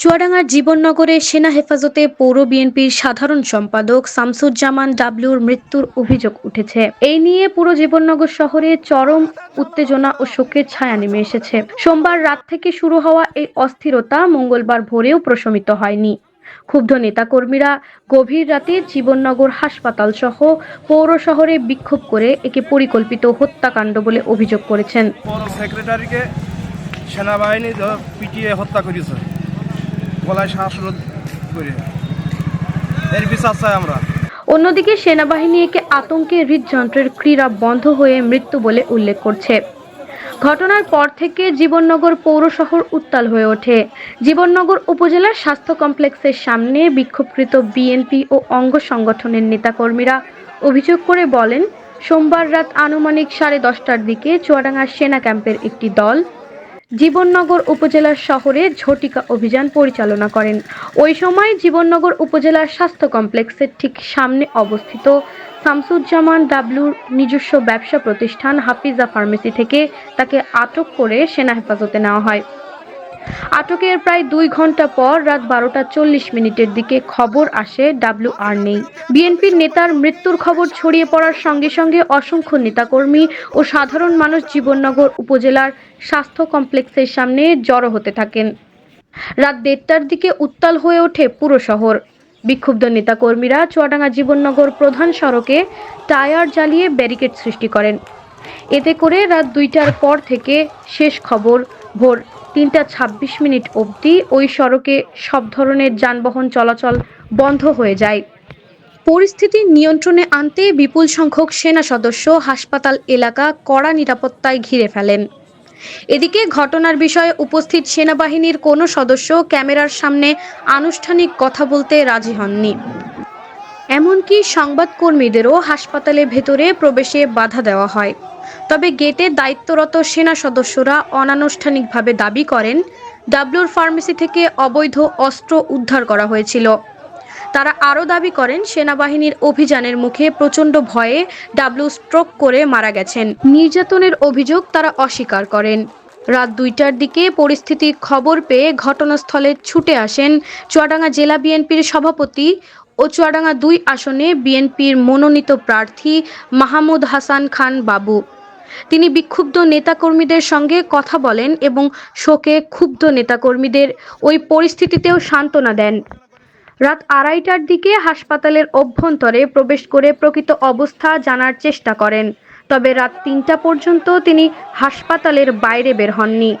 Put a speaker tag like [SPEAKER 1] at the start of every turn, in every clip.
[SPEAKER 1] চুয়াডাঙ্গার জীবননগরে সেনা হেফাজতে পৌর বিএনপির সাধারণ সম্পাদক শামসুজ্জামান ডাবলুর মৃত্যুর অভিযোগ উঠেছে। এই নিয়ে পুরো জীবননগর শহরে চরম উত্তেজনা ও শোকের ছায়া নেমে এসেছে। সোমবার রাত থেকে শুরু হওয়া এই অস্থিরতা মঙ্গলবার ভোরেও প্রশমিত হয়নি। ক্ষুব্ধ নেতাকর্মীরা গভীর রাতে জীবননগর হাসপাতাল সহ পৌর শহরে বিক্ষোভ করে একে পরিকল্পিত হত্যাকাণ্ড বলে অভিযোগ করেছেন।
[SPEAKER 2] পৌর সেক্রেটারিকে সেনাবাহিনী পিটিয়ে হত্যা করেছে, গলায় শ্বাসরোধ করে। এর বিচার চাই আমরা।
[SPEAKER 1] অন্যদিকে সেনাবাহিনী একে আতঙ্কে হৃদযন্ত্রের ক্রীড়া বন্ধ হয়ে মৃত্যু বলে উল্লেখ করছে। ঘটনার পর থেকে জীবননগর পৌর শহর উত্তাল হয়ে ওঠে। জীবননগর উপজেলার স্বাস্থ্য কমপ্লেক্সের সামনে বিক্ষোভকৃত বিএনপি ও অঙ্গ সংগঠনের নেতাকর্মীরা অভিযোগ করে বলেন, সোমবার রাত আনুমানিক 10:30টার দিকে চুয়াডাঙ্গার সেনা ক্যাম্পের একটি দল জীবননগর উপজেলার শহরে ঝটিকা অভিযান পরিচালনা করেন। ওই সময় জীবননগর উপজেলার স্বাস্থ্য কমপ্লেক্সের ঠিক সামনে অবস্থিত শামসুজ্জামান ডাবলুর নিজস্ব ব্যবসা প্রতিষ্ঠান হাফিজা ফার্মেসি থেকে তাকে আটক করে সেনা হেফাজতে নেওয়া হয়। আটকের প্রায় 2 ঘন্টা পর রাত 12:40 দিকে খবর আসে ডাবলু আর নেই। বিএনপির নেতার মৃত্যুর খবর ছড়িয়ে পড়ার সঙ্গে সঙ্গে অসংখ্য নেতাকর্মী ও সাধারণ মানুষ জীবননগর উপজেলার স্বাস্থ্য কমপ্লেক্সের সামনে জড়ো হতে থাকেন। রাত 1:30টার দিকে উত্তাল হয়ে ওঠে পুরো শহর। বিক্ষুব্ধ নেতাকর্মীরা চুয়াডাঙ্গা জীবননগর প্রধান সড়কে টায়ার জ্বালিয়ে ব্যারিকেড সৃষ্টি করেন। এতে করে রাত 2টার পর থেকে শেষ খবর ভোর 3:26 অবধি ওই সড়কে সব ধরনের যানবাহন চলাচল বন্ধ হয়ে যায়। পরিস্থিতি নিয়ন্ত্রণে আনতে বিপুল সংখ্যক সেনা সদস্য হাসপাতাল এলাকা কড়া নিরাপত্তায় ঘিরে ফেলেন। এদিকে ঘটনার বিষয়ে উপস্থিত সেনাবাহিনীর কোনো সদস্য ক্যামেরার সামনে আনুষ্ঠানিক কথা বলতে রাজি হননি। এমনকি সংবাদকর্মীদেরও হাসপাতালের ভেতরে প্রবেশে বাধা দেওয়া হয়। তবে গেটে দায়িত্বরত সেনা সদস্যরা অনানুষ্ঠানিকভাবে দাবি করেন, ডাবলুর ফার্মেসি থেকে অবৈধ অস্ত্র উদ্ধার করা হয়েছিল। তারা আরও দাবি করেন, সেনাবাহিনীর অভিযানের মুখে প্রচণ্ড ভয়ে ডাবলু স্ট্রোক করে মারা গেছেন। নির্যাতনের অভিযোগ তারা অস্বীকার করেন। রাত 2টার দিকে পরিস্থিতির খবর পেয়ে ঘটনাস্থলে ছুটে আসেন চুয়াডাঙ্গা জেলা বিএনপির সভাপতি ও চুয়াডাঙ্গা 2 আসনে বিএনপির মনোনীত প্রার্থী মাহমুদ হাসান খান বাবু। তিনি বিক্ষুব্ধ নেতাকর্মীদের সঙ্গে কথা বলেন এবং শোকে ক্ষুব্ধ নেতাকর্মীদের ওই পরিস্থিতিতেও সান্ত্বনা দেন। রাত 2:30টার দিকে হাসপাতালের অভ্যন্তরে প্রবেশ করে প্রকৃত অবস্থা জানার চেষ্টা করেন। তবে রাত 3টা পর্যন্ত তিনি হাসপাতালের বাইরে বের হননি।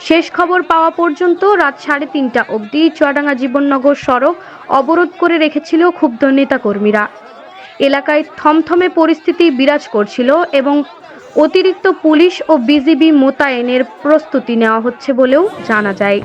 [SPEAKER 1] শেষ খবর পাওয়া পর্যন্ত রাত 3:30টা অবধি চুয়াডাঙ্গা জীবননগর সড়ক অবরোধ করে রেখেছিল ক্ষুব্ধ নেতাকর্মীরা। এলাকায় থমথমে পরিস্থিতি বিরাজ করছিল এবং অতিরিক্ত পুলিশ ও বিজিবি মোতায়েনের প্রস্তুতি নেওয়া হচ্ছে বলেও জানা যায়।